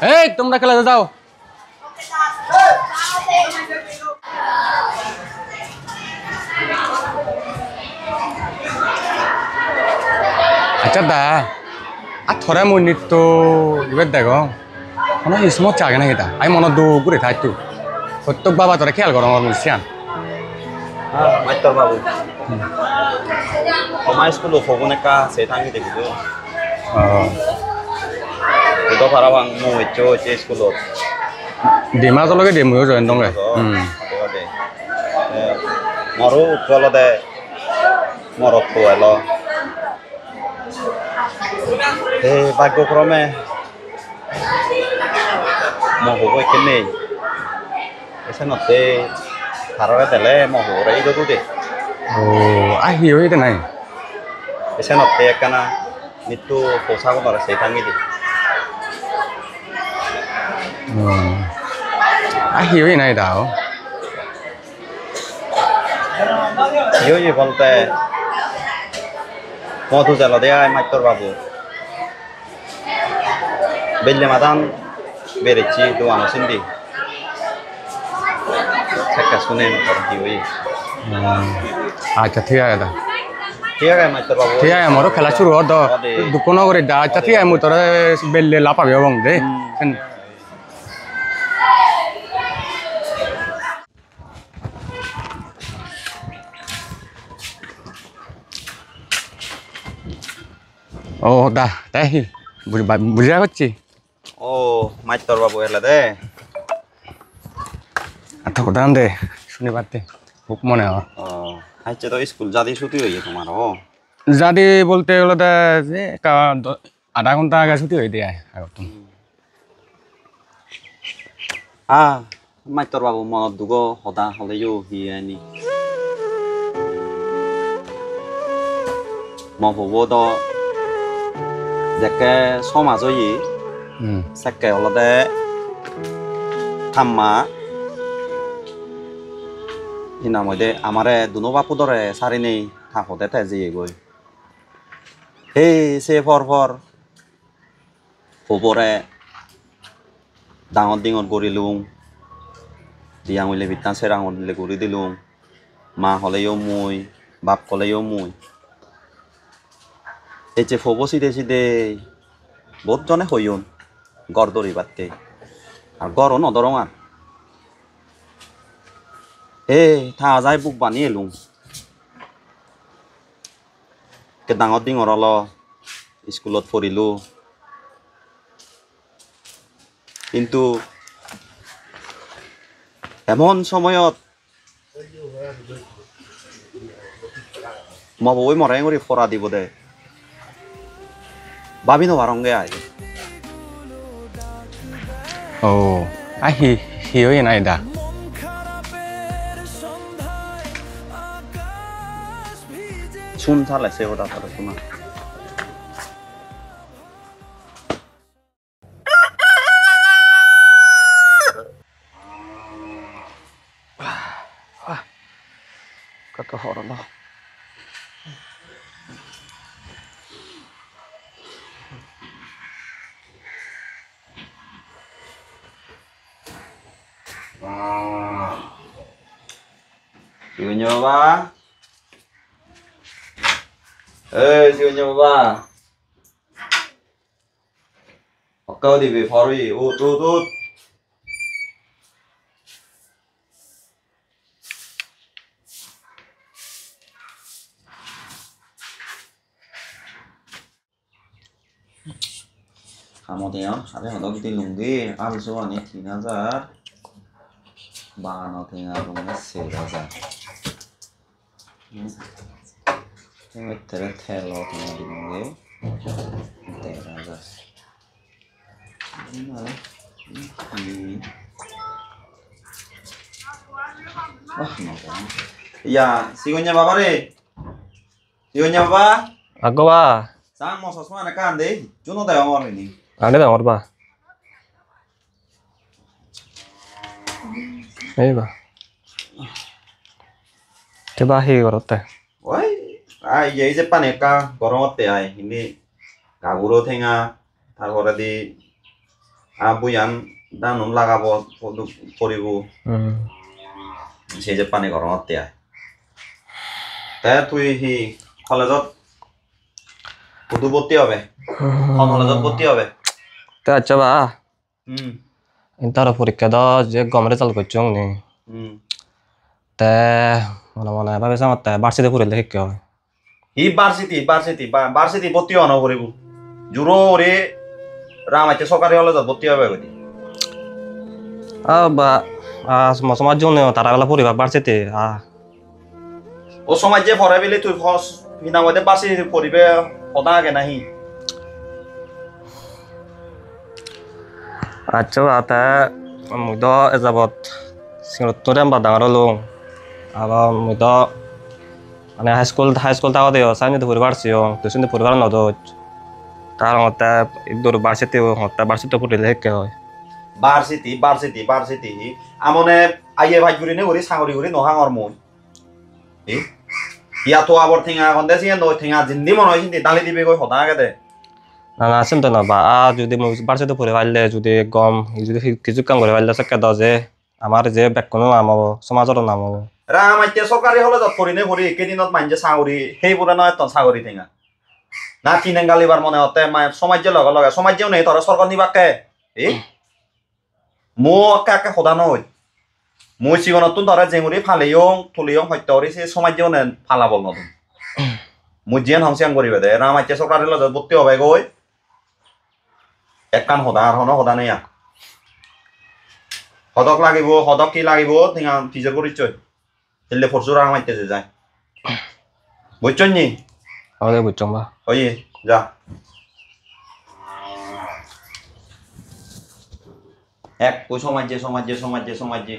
এই তোমরা খেলাতে যাও। আচ্ছা দা আর থরে মই নৃত্য এবার দেখো কোনো ইসমত চাগে না এটা আমি মনত দু ঘুরে থাকতো প্রত্যেক বাবা তোরা খেয়াল করো আমার মুসিয়ান মাইতর বাবু আমার স্কুলে ফোন একটা সে থাকি দেখিতো itu para bang mau itu sekolah. Di mana tuh lagi di mana join dong ya? Maru kalau deh maru tuh lo. Bago krome. Mau bawa kene. Esa nanti taruh tele mau bawa itu tuh deh. Oh, hiu itu nih. Esa nanti karena itu posa ko para saya tangi deh. hiu ini nih tau. Hiu ini bolte. Mau tuh jalan dia mator babu. Beli matan berici tuh anu sindi. Sekas kunen motor hiu ini. আচ্ছা ঠিক আছে দা ঠিক আছে মাইতর বাবু ঠিক আছে আমারও খেলা শুরু হতো দুকোনো করে দা আচ্ছা ঠিক আছে মুই তোরা বেললে লাপাবি এবং দে ও দা তাই বুঝা করছি ও মাইতর বাবু এলা দে আচ্ছা কোথায় দে শনিবার দে খুব মনে হয় আচ্ছা তো স্কুল যাদি ছুটি হয়ে গেছে তোমার ও যাদি বলতে গেলে যে আধা ঘন্টা আগে ছুটি হয়ে দিয়ে আগত মাইতর বাবু মনত দুগো সদা হলেও হিয়ানি মই ভাবো তো যেকে সমাজ হই সেকে হলদে থাম্মা হিনা মধ্যে আমারে দুনো বাপু ধরে সারি নেই থাকতে তেজি গই হে সে ফর ওপরে ডাঙর ডিঙর গড়িলুং দিয়া মইলে বিতান সেরাঙ দিলে গড়ি দিলুং মা হলেও মুই বাপ কলেও মুই এই যে ফবো সিদে সিদে বহুত জনে হইন গড় দরিবাতে আর গড়ও নদরং আর থা যাই বুক বানি এলুং কে ডাঙর ডিঙর অল স্কুলত পড়িলো কিন্তু এমন সময়ত মবই মরাই করে ফরা দিব দে ভাবি নবারঙ্গে আই ও হিও নাই দা শুন থালে সে কথা তার শোনা কত হরল Siunya ba? Siunya ba? Kau di Befori, ut. Kamu tengok, ada yang tahu kita lunggi, alus ini 3,000, bano tengok rumahnya 4,000. Ini tertelo tengok di lunggi, 3,000. Ini wah nopo. Iya, sigunya bapak deh. Sigunya bapak. Aku ba. Sang mau sosma nekan deh. Juno dah orang ini. Ada dah orang ba. Ba. Coba hi korot Woi, iya je paneka gorong otte ay. Ini kaguro thenga, tarpore di বুয়ান দানুন লাগাব কৰিব সেই যে পানী গৰমত তিয়াই তে তুই সি কলেজত বুধু ভর্তি হবে কলেজত ভর্তি হবে তে আচ্ছা বা হুম ইন্টার পরীক্ষা দাও যে গম রেজাল্ট করছো নি তে মনে মনে ভাবে সামতে বার্ষিতে পড়লে শিক্ষা হয় ই বার্ষিতি ভর্তি হওয়া কৰিব জোৰো রে রামাইতে সরকারি কলেজত ভর্তি হবে গতি বা সমাজ জন্য তারা বেলা পরিবার বার্ষিতে ও সমাজ যে ভরাই পেলে তুই হিনা মধ্যে বার্ষিতি পড়িবে সদা আগে নাহি আচ্ছা বা তা মুই তো এযাবত সিংহতরে বা ডাঙৰ হলো আৰু মুই তো মানে হাইস্কুল থাকতে চাইনিতে পরিবার ছিল তুই পরিবার নদত তার মতে দূর বার্ষিতে পড়লে শিক্ষা হয় বার্ষিতি আমনে আইয়ে ভাই গুরি নে ওরি সাগরি গুরি নহাঙর মই ইয়া তো আবার ঠেঙা গন্দে সিয়া নই ঠেঙা জিন্দি মন হয় সিন্দি ডালি দিবে কই সদা আগে দে না চিন্তা না বা যদি মুই বার্ষিতে পড়ে পারলে যদি গম যদি কিছু কাম করে পারলে শিক্ষা দাও যে আমার যে ব্যাকরণও নাম হবো সমাজেরও নাম হবো রামাইতে সরকারি কলেজত পড়ি নে পড়ি কেদিনত মানছে সাগরি সেইবোৰে নয় তন সাগরি ঠেঙা না কিনে গালিবার মনে হতে সমাজে লগে লগে সমাজেও নেই তোরা সরকার নিবাকে মো কাকে সদা নয় মই জীবনত তোরা জেঙুরি ফালিও থলিও সত্যরি সে সমাজেও নেন ফালাবল নতুন মই জিয়ান হাংসিয়াং করিবে দে রামাইতে সরকারি কলেজত ভর্তি হবে গই একখান সদা আর সদা নেই সদক লাগিব সদক কি লাগিব ঠেঙা ফিজর করিছই তেলে ফরসু রামাইতে যে যায় বুঝছন নি আমাদের বুঝছং বা ওই যা এক কই সমাজে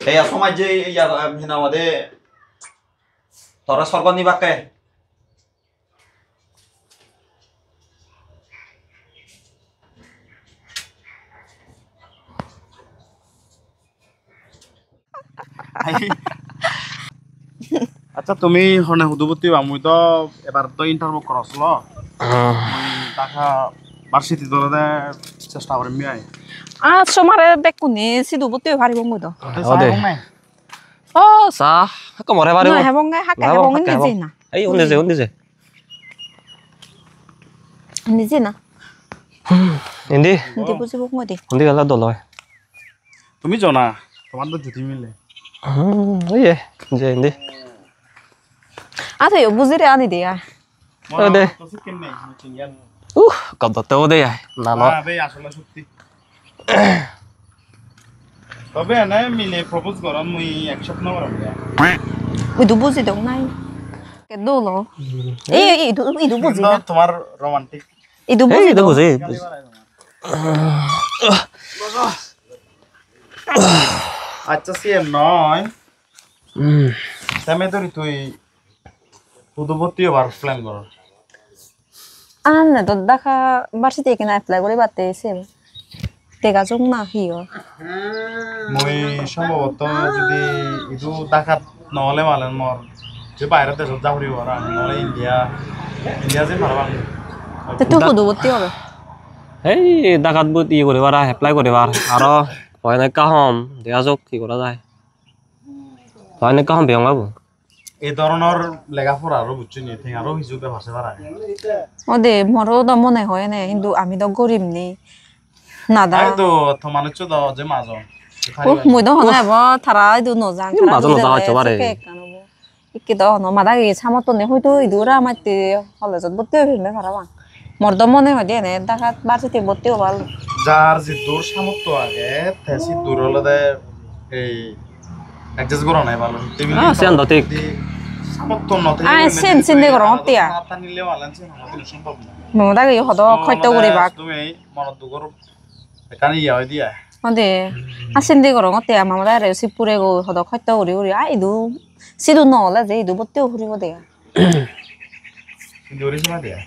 এই সমাজে ইয়া হিনা মধ্যে তোরা সরকার নিবাকে আচ্ছা তুমি হনে হুদুবতী আমি তো এবার তো ইন্টারভিউ করছিল টাকা বার্ষিক দলতে চেষ্টা করিম আই somare bekuni sidu bote bhari bongo ও সা হাক মরে পারিব no hebonga hakka hebonga nijina এই ওনে যে nijina Hindi ndi buji bongo de Hindi গলা দলয় তুমি জানা তোমার তো জুতি মিলে ওই যে Hindi ata yo bujire ani de ya দে তো শিখেন নাই চিঙ্গান কদতে ও দে না না বে আসলে সত্যি তবে না মিলে প্রপোজ করন মুই অ্যাকসেপ্ট না করব ui du buji dong nai ke dolo i du buji na তোমার রোমান্টিক i du buji এই তো বুঝি আচ্ছা সিএম নয় তেমে ধরি তুই হুদুবতী ওভার প্ল্যান কর anne to daka varsity ke na apply kore batte se tega jong na hiyo মই সম্ভবত যদি ইদু ডাকাত নহলে মালেন মর যে বাইরে দেশত যাব পারিব আর নহলে ইন্ডিয়া যে পারবাম te tu hudu bote hobe এই ডাকাত বুত ই করিবার এপ্লাই করিবার আর হয় না কাহম দেখা যাক কি করা যায় হয় না কাহম বেং বাবু এই ধরনের লেখাপড়া আরো বুঝছি নি ঠিক আরো হিসুবে ভাষা পারা ode moro do mone hoy ne hindu ami do gorib ni nada তাই তো তোমার হচ্ছে তো যে মাজন moi do hono ebo thara idu no jang thara মাজনো যাওয়া চবারে ikke do hono madagi samoto ne hoyto idura amate college botte hille parabang mor do mone hoy de ne dakat varsity botte hobal যার যে দূর সামর্থ্য আগে তেসি দূর হলে এই adjust করো নাই ভালো সিয়ান দতিক সামর্থ্য নতে sen de goro tia তা নিলে মালানছে আমাদের সম্ভব না modagi hodo khoyto gori bak তুমি মন দুগর এখানে ইয়া হই দিয়া ode asen de goro tia mamada re sipure go hodo khoyto gori gori ai du sidu no la je idu botte huribo de কিন্তু ওরে সময় দিয়া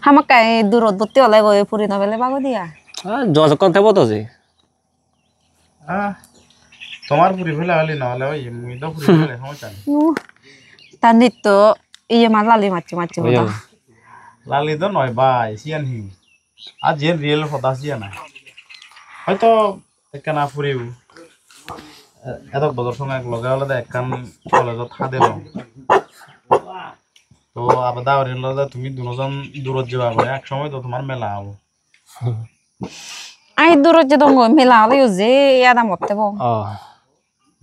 hamakai durot botte ole go puri no bele bago dia যোগাযোগ করতে বতো যে তোমার পুরি ফেলা হলি নহলে ওই মুই তো পুরি ফেলে সমস্যা নেই tanito iye malali machi machi hodo লালিত নয় ভাই সিয়ান হি আর যে রিয়েল কথা সিয়া নাই হয়তো একখানা ফুরিও এত বছর সময় লগে হলে একখান কলেজত হাতে লওঁ তো আবার দাওয়ারি হলে তুমি দুজন দূরত যাওয়া পরে এক সময় তো তোমার মেলা হবো আই দূরত যে দঙ্গ মেলা হলে যে ইয়াদা মরতে বো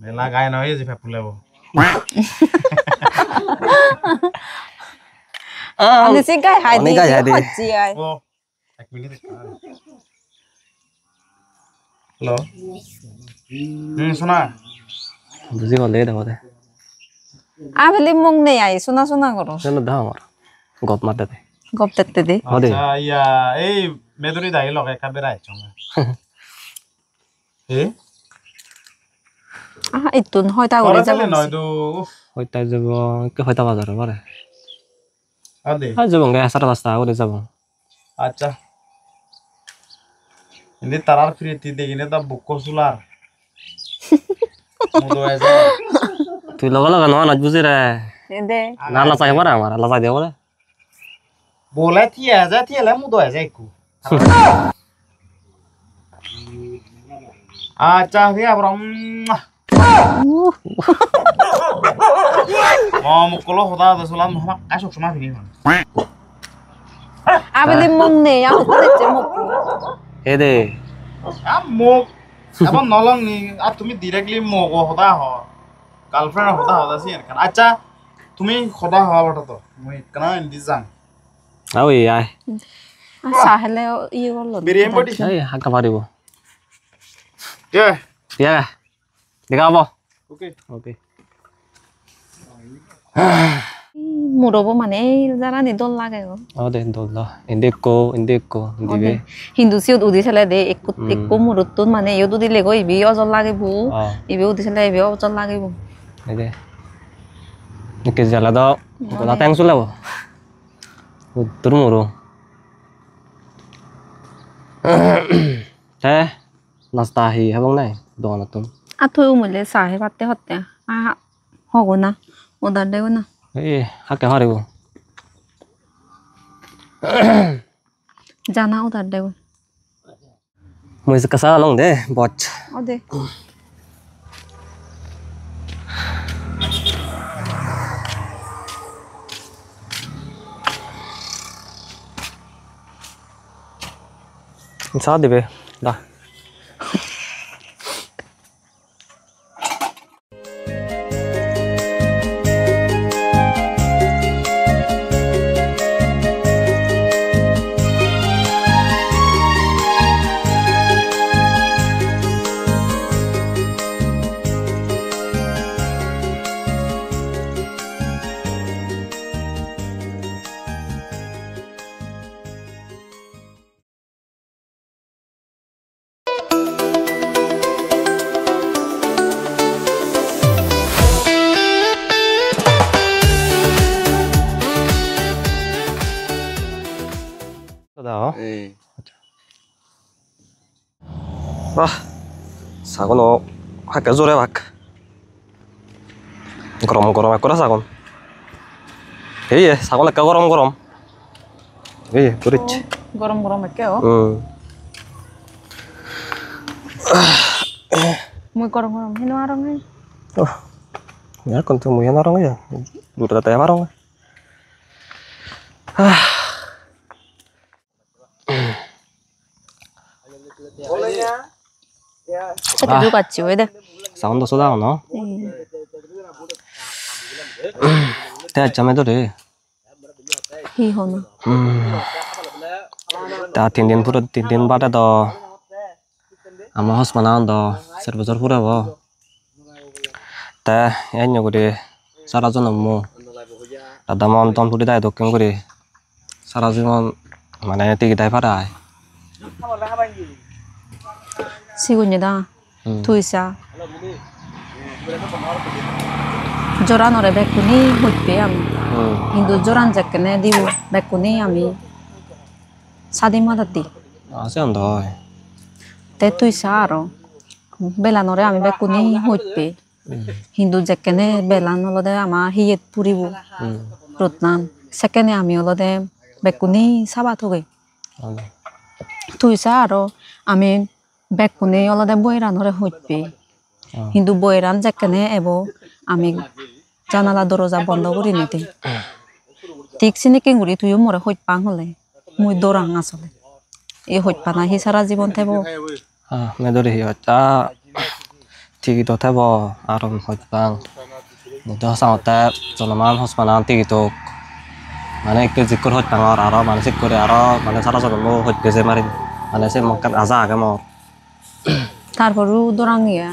মেলা গায়ে নয় যে ফেপুলেব আমি সে গায় হাই দি হচ্ছি আই ও এক মিনিট হ্যালো শোনা বুঝি গ'লে দেখো দে আবেলি মুখ নেই আই শোনা শোনা করো জানো দাও আমার গপ মারতে দে গপ তেতে দে আচ্ছা ইয়া এই মেদুরি দাই লগে একা বেড়াই চঙ্গা এ ইতুন হয়তা করে যাব নয় তো হইতা যাব কে হইতা বাজার পারে আদে আর যাব গে 5:30 করে যাব আচ্ছা ইনি তারার ফ্রিতি দেখিনে তা বুক করছুলার মুদো আছে তুই লগা লগা নয় নাচ বুঝি রে দে না লাচাই পারে আমার লাচাই দেব রে বলে থিয়া মুদো আছে একু আচ্ছা হে আবরম মুকলো হদা দসলাম হামা কাশক সমা ফিনি আবেলি মুখ নেই আমি দেখতে মুখ এ দে মুখ এখন নলং নি আর তুমি ডিরেক্টলি মুখ হদা হ গার্লফ্রেন্ড হদা হদা সি এনকান আচ্ছা তুমি হদা হওয়া বটা তো মই কানা ইন্দি যাম আই আই সাহেলে ইয়ে করলো বিরিয়ানি বডি এই হাকা পারিব কে ইয়া দেখাবো ওকে ওকে মুরবো মানে যারা নি দল লাগে গো দে দল ইন্দিকো দিবে হিন্দু সিও উদি ছেলে দে একো মুরুতুন মানে ইও দুদি লেগো ইবি অজল লাগিব ইবি উদি ছেলে ইবি অজল লাগিব এই দে নিকে জালা দাও গলা ট্যাং চলাবো উত্তর মরো তে নাস্তা আহি হেবং নাই দোকানতন আথৈ উমলে সাহে পাতে হতে হগো না ওদার দেগো না এই হাকে হারিব জানা ওদার দেগো মই কাসা লং দে বচ ও দে চা দিবে দা দাও বাহ সাগন হাকে জোরে ভাগ গরম গরম করে সাগন এই সাগন একা গরম গরম এই করিচ্ছে গরম গরম একে ও muy gরম gরম হেনো আরং হে ya con tu muy enorme ya dura te marong সেটা ঢুকাচ্ছি ওই দেখ সাউন্ড তো দাও না তে জামে তো রে হি হনো তা 3 দিন পুরো 3 দিন বাদে তো আমার হসমানা তো 4 বছর পুরো হবো তা এই নগরে সারা জন্ম দাদা মন তন পুরি দায় দক্ষিণ করে সারা জীবন মানে টিকিটাই পারায় সিগুনিদা তুইসা জোরান ওরে বেকুনি হইবে আমি হিন্দু জোরান যেখানে দিব বেকুনি আমি সাদি মাদাতি আছে অন্ধয় তে তুইসা আরো বেলানরে আমি বেকুনি হইবে হিন্দু যেখানে বেলান হলদে আমার হিয়েত পুরিব রত্নান সেখানে আমি হলদে বেকুনি চাবা থগে থুইছা আৰু আমি বেকুনি অলপতে বৈৰাণৰে সৈতপি কিন্তু বৈৰাণ যেকেনে এব আমি জানালা দরজা বন্ধ কৰি নিদি ঠিক চিনিকে ঘুরি তুইও মরে সৈতপাং হলে মুই দৌৰাং আচলে এই সৈতপা না সি সারা জীবন থেব মেদরি তা ঠিকই তো থেব আর হইপাং তো সাঁওতে জনমান হসপানান ঠিকই তো মানে একটু জিক্কর হইপাঙর আর মানে ঠিক করে আর মানে সারা জন্ম হইতে যে মারি মানে সে মক্কাত আজা আগে মর তারপরও দৌৰাং ইয়া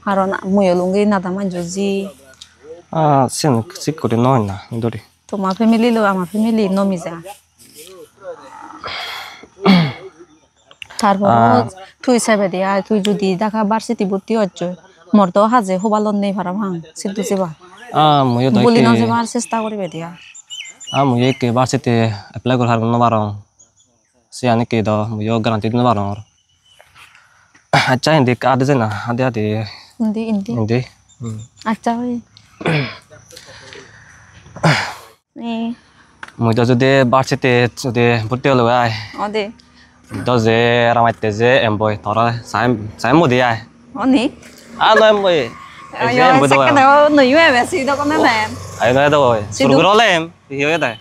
কারণ মুইও লুঙ্গি নাদা মানজো জি সেন ঠিক করে নয় না মেদরি তোমার ফ্যামিলি লো আমার ফ্যামিলি নমি যা তারপর তুই চাইবে দিয়া তুই যদি দেখা ভার্সিটি ভর্তি হচ্ছ মোর তো হাজে হবালন নেই ভাড়া ভাঙ সিদ্ধু যাবা মুইও বলি না যাবার চেষ্টা করবে দিয়া মুইও কে ভার্সিটি এপ্লাই করে হার নবারং সে আনি কে দ মুইও গ্যারান্টি নবারং আচ্ছা হিন্দি আদে যে না আদে আদে ইন্দি ইন্দি হিন্দি আচ্ছা ওই মুই তো যদি ভার্সিটি যদি ভর্তি হলো আয় অদে তো যে রামাইতে যে এমবই তোরা সাইম মুদি আয় অনি no em ơi ayo sakit dah nuyu besi dah kau nenen ayo no itu oi suruh rolem hiyo ya deh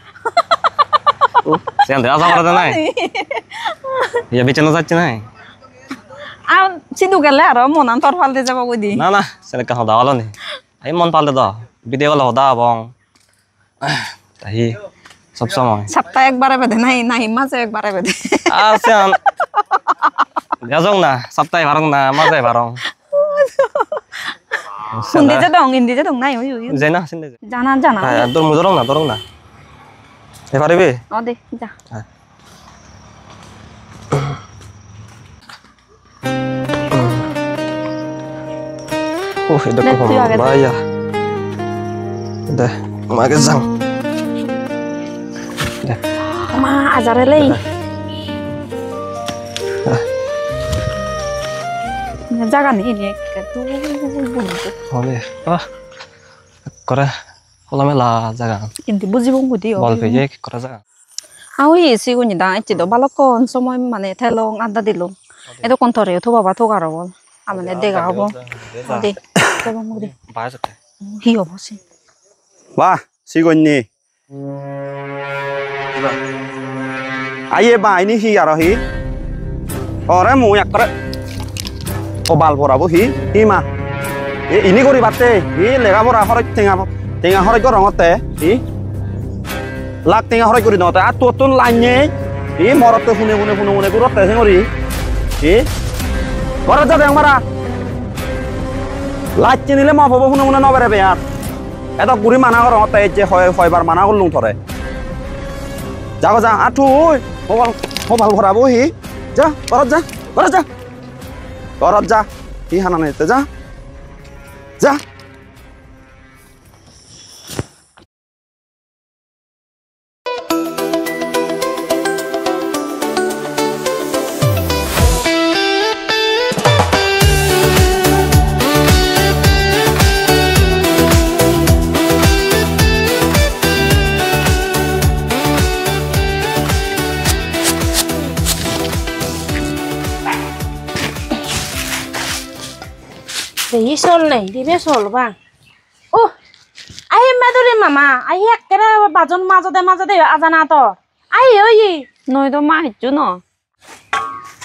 siang dia asal orang nai ya bicara saja nai sidu kale aro monan tor falte jaba koi di na saya kan hoda wala nih ayo mon falte dah video wala hoda bong tahi sab samay sapta ekbare bede nahi mase ekbare bede siang dia zong na saptai barang na mase barang hindi je dong nai uyu Zena sini. jana jana Dorong na. Paribe. ode ja Itu kok bahaya. Deh, makin sang. Deh. ma ajare lei jaga ni ini ke tu Oleh. Kore. Holame la jaga. কিন্তু বুঝিব বুদ্ধি Bol peje kore jaga. আউই সিগুনি দা এচিদো বালকন সময় মানে থেলং আদা দিলং এতো কন্তরে তো বাবা তো গারব আমনে দেগা হবো দে কেবো মুদি Bahaya sate. He হবসি Wah, si Gonyi. Aye ba ini hi aro hi. Ore mu yak kere. Obal pora bu hi ma. Ini gori batte. Hi lega pora horoj tenga horoj ko rongote. Hi. Lak tenga horoj gori note. Atutun lanye. Hi morote hune gurote hengori. Hi. Ora jabe yang mara. Lacche nile ma bobo hune no bere be yar. এত গুড়ি মানা কর তাই যে হয়বার মানা করলুম ধরে যাও যা আঠু মোবাইল ভরাবো হি যা ঘরত যা হি হানা নিতে যা Đấy sol này đi bé sol bang. Ô, ai mà tôi đi mama, ai hết cái đó bà John mà đây azana to. Ai ơi, নই তো মা হিচু ন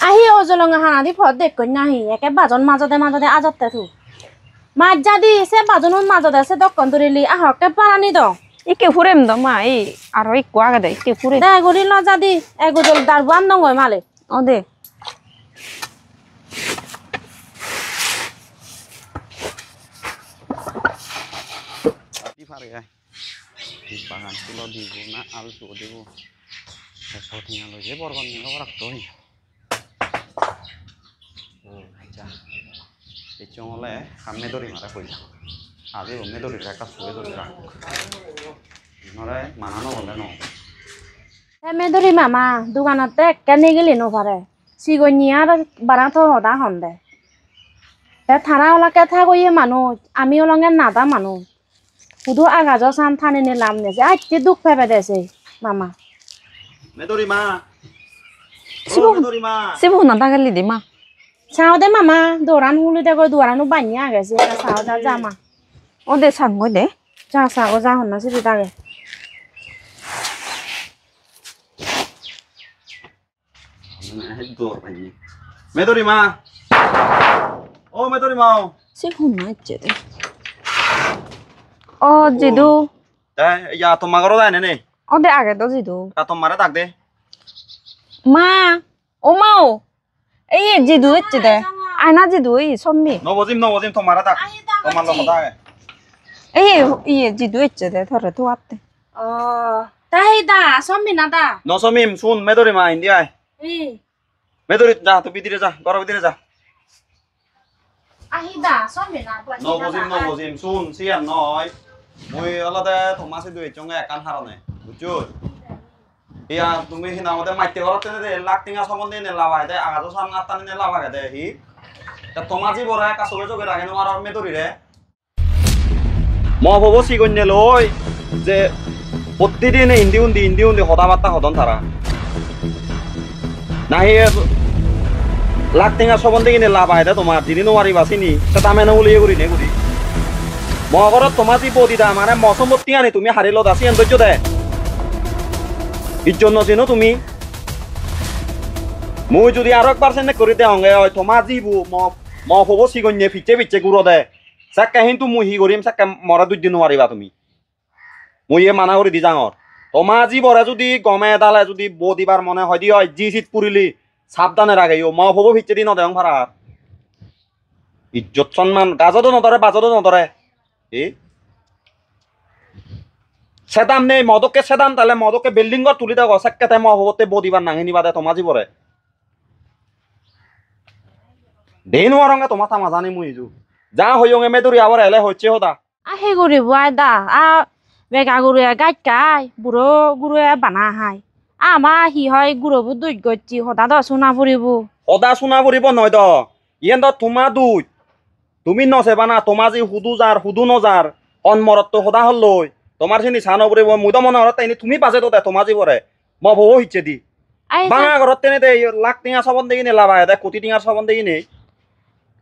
ai ở chỗ lòng hàng đi phật để coi nhỉ, cái bà John mà đây azat thế mà jadi se bà John mà đây se dok kontori li, học cái parani to. ইকে ফুরেম দ মা এই আর একটু আগে দে ইকে ফুরে Đây gori lo jadi, ego jol darban dong gue male. অদে পারে বাগান তুলো দিব না আলু দিব সঠিক আলো যে বরবান নিয়ে রাখতো আচ্ছা এই চঙলে সামনে দড়ি মারা কইলা আজ রুমে দড়ি একটা শুয়ে দড়ি রাখ নরে মানানো বলে ন Em tôi đi mama, duganate cái này cái liền nó phải. Si gọi nhia đó barang thôi họ đã hòn đấy. Thế thằng là cái thằng gọi mà nó, ami orang cái nada mà nó. Udah agak jauh san thằng này làm này, ai chỉ đúc phải vậy đấy mama. মেদরি মা Sibu. মেদরি মা Sibu na dagali di ma. sao đấy mama doran hulu de ko doran nu banya ga se ka sao da ja ma Ode sang de. ja sao ko ja hon na si ta ge মেদরি মা ও মেদরি মা Sibu na che de. Oh jidu. ইয়া তোমার ঘর যায় নে Ode age to jidu. তা তোমারে ডাক দে Ma. Omao. Ei jidu che de. Ana jidu ei sommi. নবজিম তোমারে ডাক তোমার লোক কথা Ei jidu che de thore to atte. ta hi da som mi na da নসমিম শুন মেদরি মা ইন্ডিয়ায় i মেদরি যা তুই ভিতরে যা ঘর ভিতরে যা hi da som mi na নবজিম শুন সিয়ান নয় মুই আলাদা তোমাসে দুই চঙ্গে একান হারানে বুঝছো ইয়া তুমি হিনা আমাদের মাইতে করতে দে লাখ টিঙা সম্বন্ধে নে লাভাই দে আগাতো সামনে আত্তানি নে লাভাই দে হি তা তোমাজি বড় কাছলে যোগে রাখে নোয়ার মেদরি রে মহবব সিগন্যে লই যে প্রতিদিন হিন্দি উন্দি হদাবার্তা হদন তারা নাহি লাখ টিঙা সম্বন্ধে কিনে লাভাই দে তোমার যিনি নোয়ারি বাসিনি তা তামে না উলিয়ে করি নে করি মহগরত তোমাজি বদিদা মানে মসমতি আনি তুমি হারিল দাসি এন দে ইজ্জত নচিন তুমি মুই যদি আরো একবার সেনে করে দে হঙ্গে হয় তোমার জিবু মহব সিগন্যে ফিচে গুড়ো দে সাক্কা কিন্তু মুই হি করিম সাক্কা মরা দুই দিন নোৱাৰিবা তুমি মুই এ মানা কৰি দি যাঙর তোমার জীবরে যদি গমে দালে যদি বদিবার মনে হয় দি হয় জি সিট পুরিলি সাবধানে রাখে মহব ফিচে দি নদেং ভাড়া ইজ্জত সম্মান গাজতো নধরে বাজতো নধরে সেদাম নেই মদকে সেদাম তাহলে মদকে বিল্ডিং ঘর তুলি দেখ সাক্ষাতে মহবতে বদিবার নাঙি নিবা দে তোমার জীবরে দেই নোয়ারঙ্গে তোমার থামা জানি মুই যু যা হইয়ঙ্গে মেদুরি আবার এলে হচ্ছে হদা a he guri bua da a ve ga guru ya gai kai buro guru ya bana hai a ma hi hoi guru bu dui gochi hoda da suna puribu সদা শুনা পড়িব নয় দ ইয়েন দ তোমা দুই তুমি নসেবা না তোমার যে হুদু নজার অনমরত তো সদা হল লই তোমার চিনি চান পড়িব মুই তো মনে হরত তাইনি তুমি পাছে তো দে তোমার জীবরে ম ভৌ হিচ্ছে দি ai বাঙা ঘরত তেনে দে লাখ টিঙা সবন দেখি নে লাভা দে কোটি টিঙার সবন দেখি নে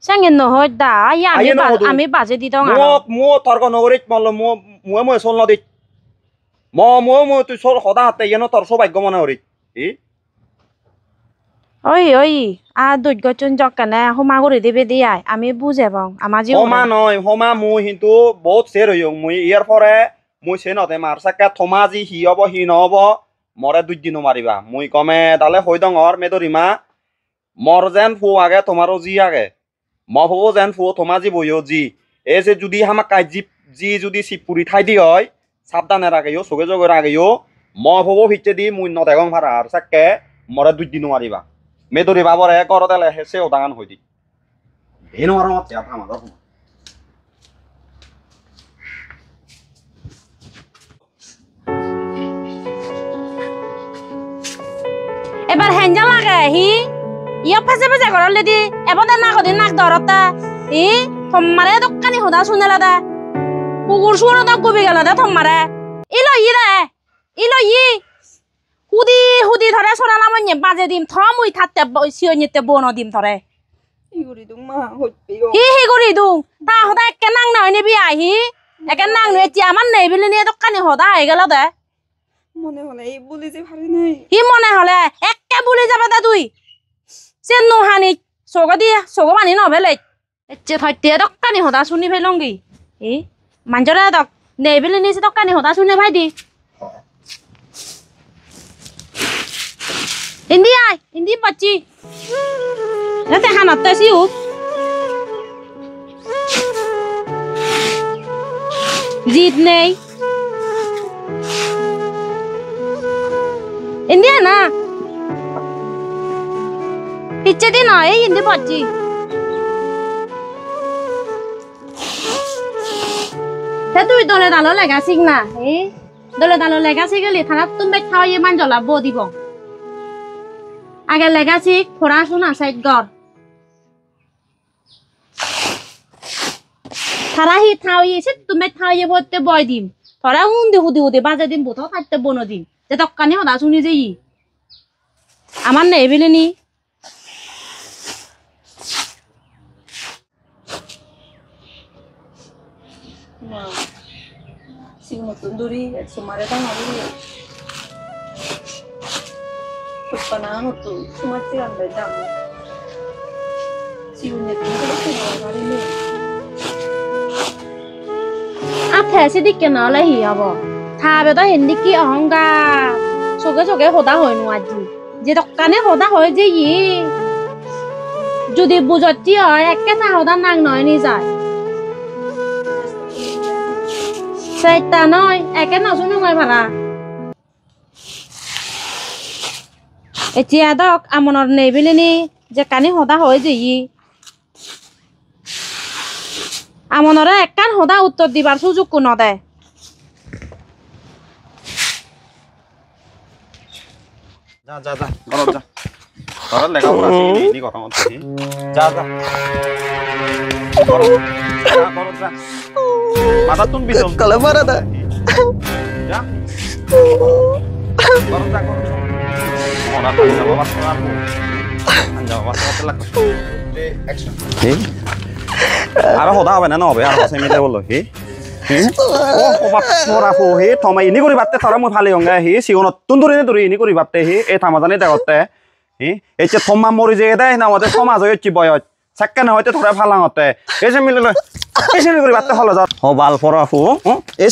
sangin no hoi da ya Ayo no hodu. ami baje di dong মো তর্ক নগরিত মল মুয়ে চল নদী মো তুই চল সদা হাতে ইয়েন তোর সৌভাগ্য মনে Hari oi a dui gochun jokkane homa guri dibe di ai ami buje bang amaji হমা নয় হমা মুই কিন্তু বহুত সের হইও মুই ইয়ার পরে মুই সে নতে মার সাকা থমা জি হি হব হি নহব মরে দুই দিন মারিবা মুই কমে দালে হই দঙর মেদরিমা মর যেন ফু আগে তোমারও জি আগে ম ভব যেন ফু থমা জি বইও জি এ যে যদি হামা কাজ জি যদি সিপুরি ঠাই দি হয় সাবধানে রাখেও চোখে চোখে রাখেও ম ভব ভিতরে দি মুই নদেগং ভাড়া আর সাকে মরে দুই দিন মারিবা মেদরি বাবরে করতেলে হেসে ওদাগান হই দি এই নোয়ার মত আমাদের এবার হেঞ্জা লাগে হি ইয়া ফেসে ফেসে করলে দি এবার না কদিন নাক ধরতা ই তোমারে দোকানি হদা শুনেলা দা কুকুর শুনো দা কবি গেল দা তোমারে ইলো ই হুদি ধরে সোনালা মনে বাজে দিম থমুই থাকতে সিয়নিতে বন দিম ধরে Iguri dung ma hojpiyo. হি করি দু তা হদা একে নাং নয় নিবি আহি একে নাং নয় তি আমার নেই বিলি নিয়ে দোকানি হদা হয়ে গেল দে মনে হলে এই বলি যে ভারি নাই কি মনে হলে একে বুলি যাবে দা তুই সে নোহানি চোগ মানি নভেলে এচ্ছে থইতে দোকানি হদা শুনি ফেলঙ্গি ই মাঞ্জরে দক নেই বিলি নিছে দোকানি হদা শুনে ভাই দি Hindi bachi. Nate hanat ta siu. Jit nei. India na. Piche di na ei hindi bachi. Ta tui dole dalo lega signa. Dole dalo lega sigeli thana tumbe thao ye manjola bo dibong. আগে লেগাছি পড়াশোনা side গর তারা হি থাওই সে তুমি থাওই বলতে বয় দিম তোরা হুদি বাজে দিম বোতো থাকতে বনো দিম যে দোকানে হদা শুনি যে আমার নেই বিলিনি Tunduri, sumare tang hari. Panahan tu, sumati anda jam. Siunnya tinggal tu hari ni. আথে সিদিকে নহলে হি হব থাবে তো হিন্দি কি অহংকার চোখে চোখে সদা হয় নো আজি যে দোকানে সদা হয় যে ই যদি বুঝতি হয় একে চা সদা নাক নয় নি যায় সেইটা নয় একে নশুনো মই ভাড়া এতিয়া দক আমনৰ নেবিলিনি যে কানি সদা হয় যে ই আমনরে একখান সদা উত্তর দিবার সুযোগ কোনো দেয় যা যা যা ঘৰত যা ঘৰত লেখাপঢ়া আছে নি কথা মত যা যা ঘৰত যা মাথা তুন বিচল Kalau mana dah? যা ঘৰত যা ঘৰত মনা তো যাব বাস করা আঞ্জা বাস করতে লাগ আর হদা হবে না না হবে আর হসে মিলে বললো হি ও বাপ সরা ফো হি থমাই ইনি করি বাতে থরা মই ভালে হঙ্গা হি সিগন তুন্দুরি নে তুরি ইনি করি বাতে হি এ থামা জানি দেখতে হি এই যে থমা মরি যে দেয় না আমাদের সমাজ হইছি বয়স সেকেন্ড হইতে থরা ফালাঙতে এই যে মিলে এই সিনি করি বাতে হলো যা হ বাল ফরা ফো এই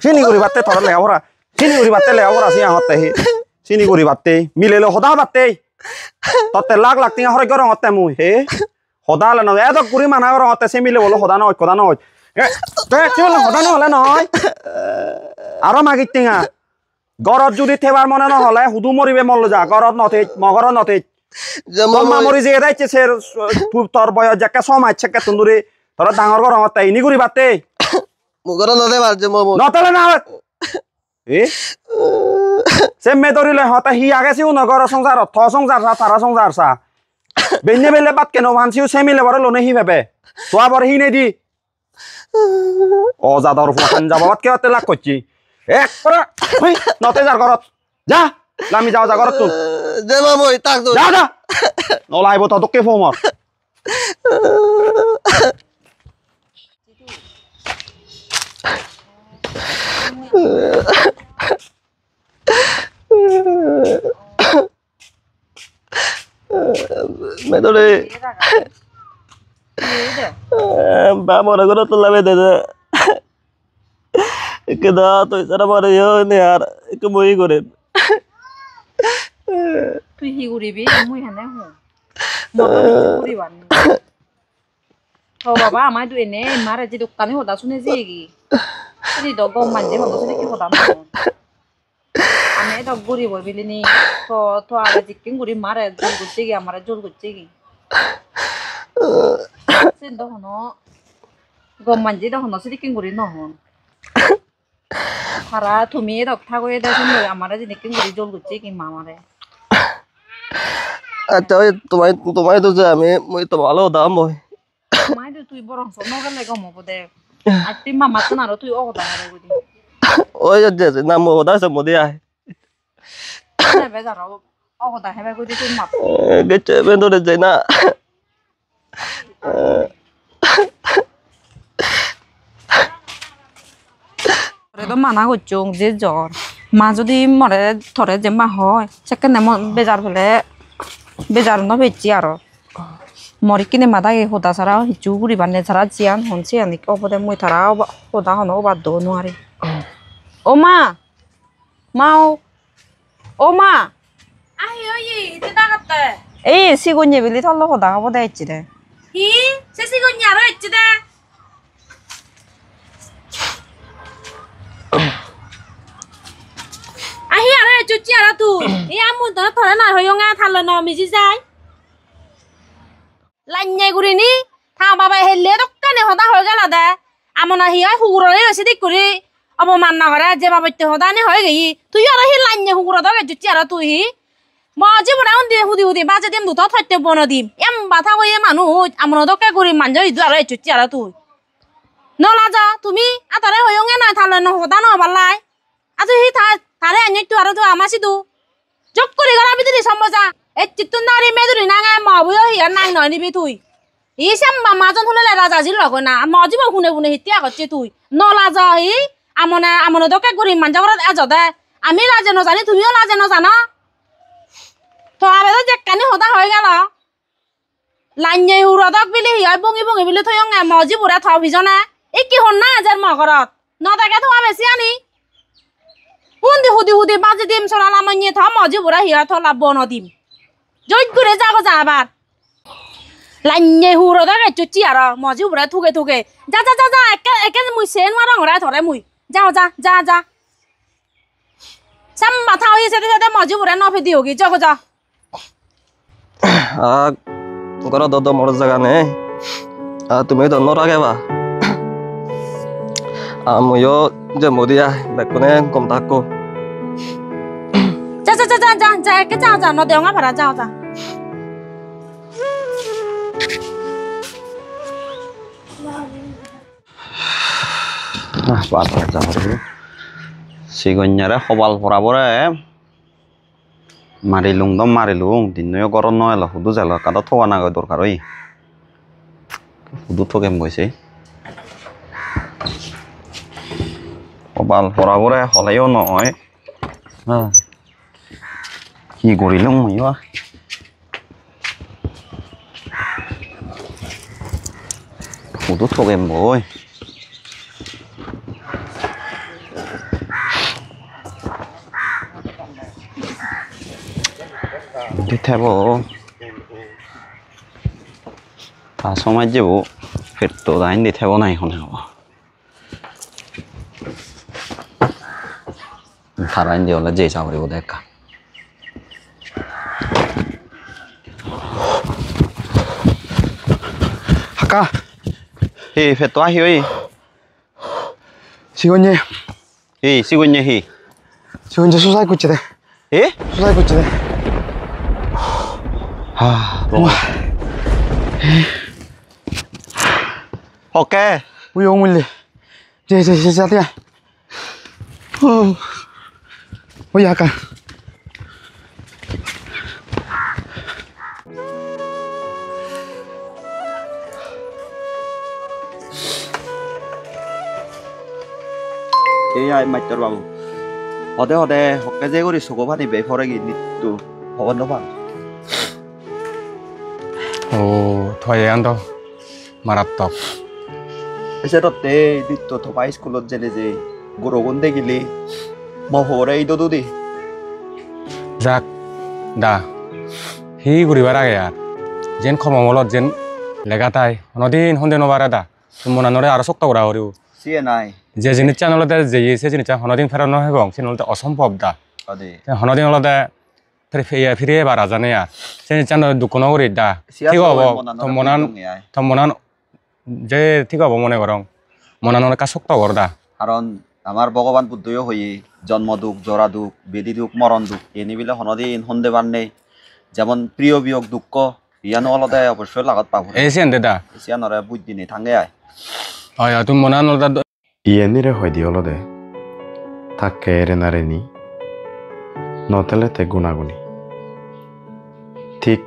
সিনি করি বাতে থরা লেগা ভরা সিনি করি বাতে লেগা ভরা সিয়া হতে হি সিনি করি বাতে মিলেলো হদা বাতে ততে লাখ লাখ টিয়া হরে গরং হতে মুই হে হদা হলে নয় এত গুড়ি মানা গরং হতে সে মিলে বলো হদা নয় কদা নয় কি বললো হদা নহলে নয় আরো মাগির টিঙা গরত যদি থেবার মনে নহলে হুদু মরিবে মল্ল যা গরত নথে মগরত নথে জমা মরি যে এদাইছে সে তোর বয়স যাকে সমাজ ছেকে তুন্দুরি তোর ডাঙর গরং হতে ইনি গুড়ি বাতে Mugara nade barje momo. নতলে না এ সে মে ধরিলে হতে হি আগে সিও নগর সংসার থ সংসার সা তারা সংসার সা বেনে বেলে বাত কেন ভানসিও সে মিলে বড় লোনে হি ভাবে তোয়া বড় হি নেই দি ও জাদর ফুকান যাব বাত কে হতে লাগ করছি এক করে হই নতে যার ঘরত যা লামি যাও যা ঘরত তুই Je momo itak tu. যা যা নলাইব তো তোকে ফোমর Metode. Ba mora goro to labe de. Keda to sara mara yo ne yaar ek moi gore. তুই হি করিবি মুই হানে হো মগা করিবান ও বাবা আমার তুই এনে মারে যে দোকানে হদা শুনে যে কি তুই দগ মানজে হদা শুনে কি হদা আমি দগ গরিব বিলিনি তো তো আগে জিকিং গরি মারে জল গুচ্ছে কি আমারে জল গুচ্ছে কি সেন দহন গম মানজে দহন সিকিং গরি নহন তারা তুমি দগ থাকো এ দেখুন আমারে জিকিং গরি জল গুচ্ছে কি মামারে Acha oi তোমায় তো যে আমি মই তো ভালো দাম বই মাই তুই বরং নগর লাগে মবদে আর তুই মামা তো না তুই অগদা হবে গুদি ওই যে না মো দা সে মোদি আই হবে যারা অগদা হবে গুদি তুই মাপ গেছে বেন্দরে যাই না তো মানা করছো যে জ্বর মা যদি মরে ধরে যে মা হয় সেখানে বেজার হলে বেজার ন বেচি আর মরি কিনে মাদা এই হোদা ছাড়া হিচু ঘুরিবার নে ছাড়া জিয়ান হনছে আনি অবদে মই তারা হোদা হন বাদ দো নোৱাৰি ও মা মাও ও মা আহি ওই ইতে দাগতে এই সিগঞ্জে বিলি থল হোদা অবদে ইচ্ছি দে হি সেসি গো nyaro ইচ্ছে দা আহি আরে চুচি আরা তুই এই আমু তোরা তোরা না হইঙ্গা থালো না মিজি যায় লাইনে গুরিনি থা বাবা হেলে দোকানে হদা হয়ে গেল দে আমনা হি হয় হুগুররে হইছে দিক করি অপমান না করে যে বাবাইতে হদা নে হয়ে গই তুই আর হি লাইনে হুগুর দগে চুচি আরা তুই মজি বড় উন্দি হুদি হুদি বাজে দিম দুটো থাকতে বন দিম এম বাথা কইয়ে মানুষ আমনা দকে গুরি মানজ ইদু আরে চুচি আরা তুই নলা যা তুমি আতারে হইঙ্গে না থালো না হদা না বালাই আজ হি থা তারে আনি তো আর তো আমাসি দু চক করে গলা ভিতরে সমজা এই নাং নয় নিবি তুই ই সাম্বা মাজন হলে রাজাজির লগ না মজিব শুনে শুনে হিতিয়া করছে তুই নলাজ হি আমনে দকে গরিব মাঞ্জা ঘরত এজ দে আমি লাজে নজানি তুমিও লাজে নজানা তো আবে তো যেকানি হতা হয়ে গেল লাইনে হুরদক বিলি হিয় বঙি বঙি বিলি থই মজিবুরে থাও ভিজনে ই কি হন না আজের মগরত নদাকে তো বেশি আনি হুন্দি হুদি হুদি বাজি দিম সরালা মাইয়ে থা মজিবুরে হিয় থলা বন দিম জৈত করে যাগো যা আবার লাইনে হুরদক চুচি আর মজিবুরে থুকে থুকে যা যা যা যা একে মুই সেন মারা হরা ধরে মুই যাও যা যা যা সাম মাথা হই সেতে সেতে মজিবুরে নফে দিওগি যাগো যা ঘর দদ মর জায়গা নেই তুমি তো নরাগে বা ময়ো যে মদিয়া বেকনে কম থাকো যা যা যা যা যা যা একে যা যা ন দেওয়া ভাড়া যাও যা বাবা যাবো সিগন্যারে সবাল পরাবরে মারিলুং দিনও গরম নয় হুদু জাল কাদা থোয়া না দরকার ওই হুদু ঠকেম গৈছে সবাল পরাবরে হলেও নহয় কি কৰিলুং ময়ো হুদু ঠকেম বই দিতেব তা সময় যাব ফের তো দাইন দিতেব না এখন হব ধারাইন দিয়ে হলে যে চাকরি দেখা হাকা হে ফের তো আহি ওই 시건이 হে সিগুন্যে হি 시건이 수사에 꽂지대 এ 수사에 꽂지대 오케이 우리 오물리 제제제제야 뭐 약간 AI 마이터 바보 어데 헛개 제거리 수고반이 매포래기 니또 허건도 봐 오 더해안도 말았다 এসেরতে নিত্য থপাই স্কুলত জেনে যে গরগন দেখিলে মহরে ইদুদি যাক দা হি ঘুরিবার আগে আর যেন খমলত যেন লেগাতাই অনদিন সন্ধে নবারে দা মনে নরে আরো শক্ত করা হরিও সিয়ে নাই যে জিনিস নলতে যে সে জিনিস হনদিন ফেরানো হইব সে নলতে অসম্ভব দা অদে হনদিন নলতে ফিরে এবার জানে আর সে জিনিস দুঃখ নগরী দা ঠিক হব মনান যে ঠিক হব মনে করং মনানোর কাজ শক্ত কর দা কারণ আমার ভগবান বুদ্ধও হয়ে জন্ম দুঃখ জরা দুঃখ বেদি দুঃখ মরণ দুঃ এনে বিলে হনদিন সন্ধে বান্নে যেমন প্রিয় বিয়োগ দুঃখ ইয়ানো অলদে অবশ্যই লাগত পাব এই সেন দে দা সিয়ানরে বুদ্ধি নেই থাঙ্গে আয় হয় তুমি মনান নলতা ইয়েনিরে হয় দি অলদে থাকে এরে নারেনি নতেলেতে গুণাগুণি ঠিক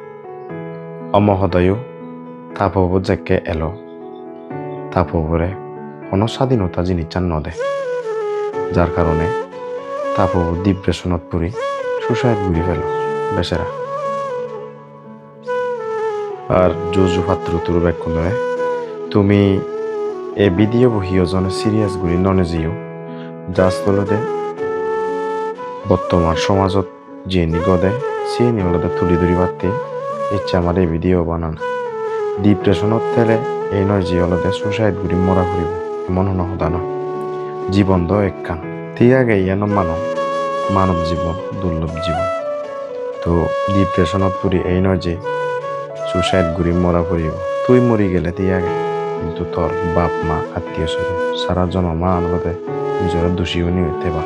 অমহোদয়ও তাপব জেকে এলো তাপবরে কোনো স্বাধীনতা জিনিস নদে যার কারণে তাপব ডিপ্রেশনত পড়ি সুসাইড ঘুরি ফেল বেচারা আর জুজু পাত্র তোর ব্যাকুণে তুমি এ ভিডিও বহিও জনে সিরিয়াস গুলি ননে জিও যার স্থলতে বর্তমান সমাজত যে নিগদে সে নিগদে তুলি ধরি পারতে ইচ্ছা আমার এই ভিডিও বানান ডিপ্রেশনত থেলে এই নয় যে অলদে সুসাইড গুলি মরা ঘুরিব এমন হদা নয় জীবন দ একখান ঠিক আগে ইয়ানো মানব জীবন দুর্লভ জীবন তো ডিপ্রেশনত পড়ি এই নয় যে সুসাইড গুলি মরা ঘুরিব তুই মরি গেলে ঠিক আগে কিন্তু তোর বাপ মা আত্মীয় স্বজন সারা জন্ম মা আনবতে নিজের দোষী হইতে বা